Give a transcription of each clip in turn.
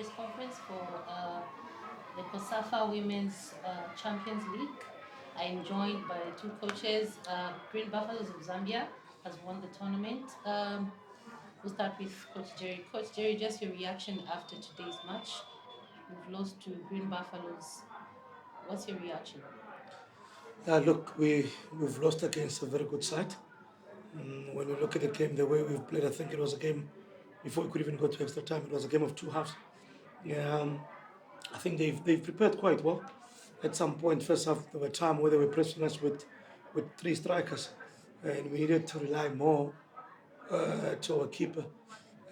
press conference for the COSAFA Women's Champions League. I am joined by two coaches. Green Buffaloes of Zambia has won the tournament. We'll start with Coach Jerry. Coach Jerry, just your reaction after today's match. We've lost to Green Buffaloes. What's your reaction? Look, we've lost against a very good side. When you look at the game, the way we've played, I think it was a game before we could even go to extra time. It was a game of two halves. Yeah, I think they've prepared quite well. At some point, first half, there were time where they were pressing us with three strikers, and we needed to rely more to our keeper.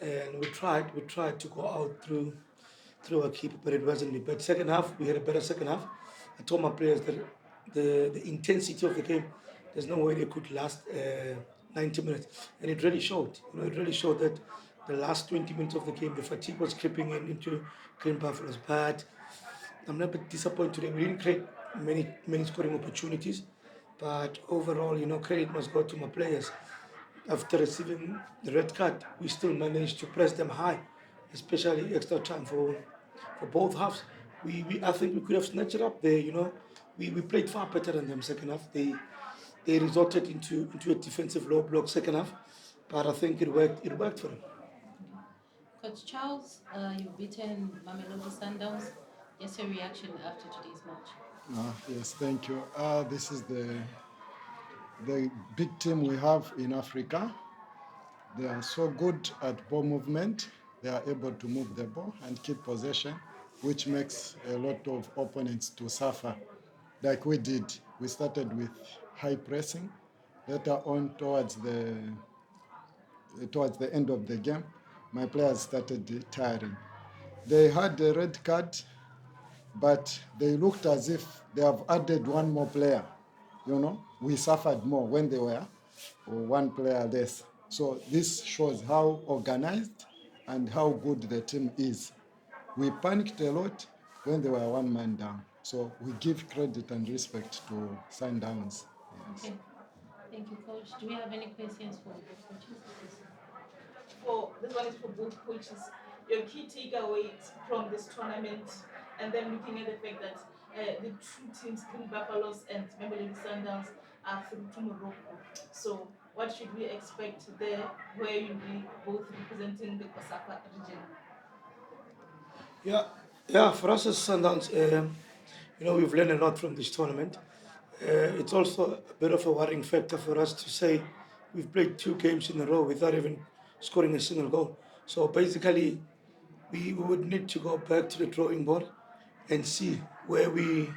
And we tried to go out through our keeper, but it wasn't. But second half, we had a better second half. I told my players that the intensity of the game, there's no way they could last 90 minutes, and it really showed. It really showed that the last 20 minutes of the game, the fatigue was creeping in into Green Buffaloes. But I'm not a bit disappointed today. We didn't create many scoring opportunities, but overall, credit must go to my players. After receiving the red card, we still managed to press them high, especially extra time for both halves. I think we could have snatched it up there. We played far better than them second half. They resorted into a defensive low block second half, but I think it worked. It worked for them. Coach Charles, you've beaten Mamelodi Sundowns. Just your reaction after today's match. Yes, thank you. This is the big team we have in Africa. They are so good at ball movement. They are able to move the ball and keep possession, which makes a lot of opponents to suffer. Like we did, we started with high pressing. Later on, towards the end of the game, my players started tiring. They had a red card, but they looked as if they have added one more player. We suffered more when they were one player less. So this shows how organized and how good the team is. We panicked a lot when they were one man down. So we give credit and respect to Sundowns. Yes. Okay. Thank you, Coach. Do we have any questions for both coaches? For this one is for both coaches. Your key takeaways from this tournament, and then looking at the fact that the two teams, Green Buffaloes and Mamelodi Sundowns, are through to Morocco. So, what should we expect there, where you'll be both representing the COSAFA region? Yeah. For us as Sundowns, we've learned a lot from this tournament. It's also a bit of a worrying factor for us to say we've played two games in a row without even scoring a single goal. So basically, we would need to go back to the drawing board and see where we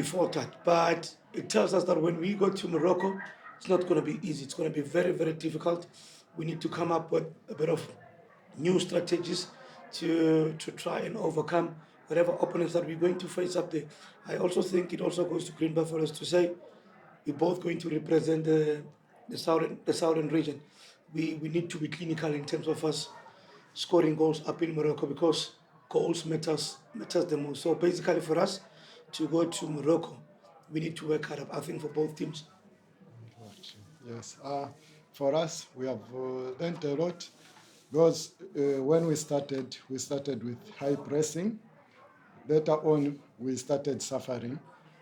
faltered. But it tells us that when we go to Morocco, it's not going to be easy. It's going to be very, very difficult. We need to come up with a bit of new strategies to try and overcome whatever opponents that we're going to face up there. I also think it also goes to Green Buffaloes to say we're both going to represent the southern region. We need to be clinical in terms of us scoring goals up in Morocco because goals matters the most. So basically for us to go to Morocco, we need to work hard. I think for both teams. Yes. For us, we have learned a lot because when we started with high pressing. Later on, we started suffering.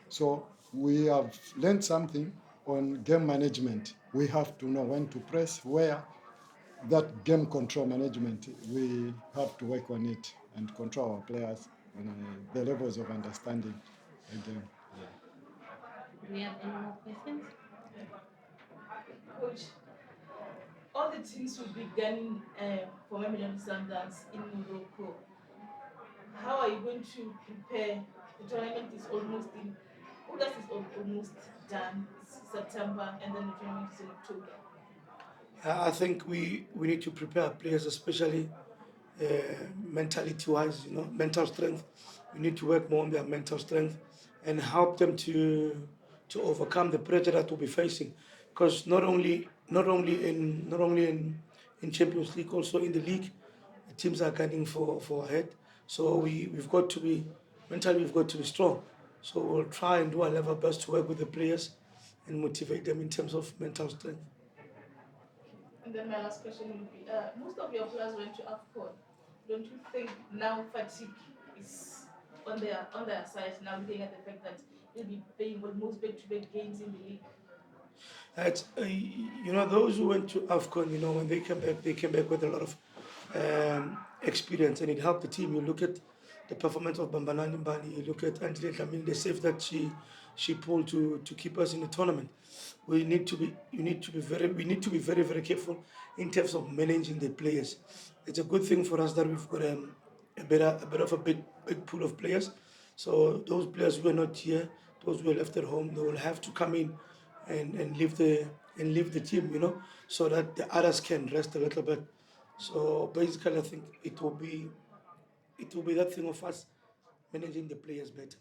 So we have learned something on game management. We have to know when to press, where. That game control management, we have to work on it and control our players on the levels of understanding again. Do we have any more questions? Coach, all the teams will be gunning for Mamelodi Sundowns in Morocco. How are you going to prepare? The tournament is almost in August is almost done. It's September, and then the tournament is in October. I think we need to prepare our players, especially uh, mentality-wise. Mental strength. We need to work more on their mental strength and help them to overcome the pressure that we'll be facing. Because not only in Champions League, also in the league, the teams are gunning for a head. So we've got to be mentally, we've got to be strong. So we'll try and do our level best to work with the players and motivate them in terms of mental strength. And then my last question would be: most of your players went to AFCON. don't you think now fatigue is on their side now, looking at the fact that they'll be playing almost back-to-back games in the league? Those who went to AFCON, when they came back with a lot of experience, and it helped the team. You look at the performance of Bambanani Mbani, you look at Angela Dlamini, the save that she pulled to keep us in the tournament. We need to be very, very careful in terms of managing the players. It's a good thing for us that we've got a bit of a big pool of players. So those players who are not here, those who are left at home, they will have to come in and leave the team, so that the others can rest a little bit. So basically, I think it will be that thing of us managing the players better.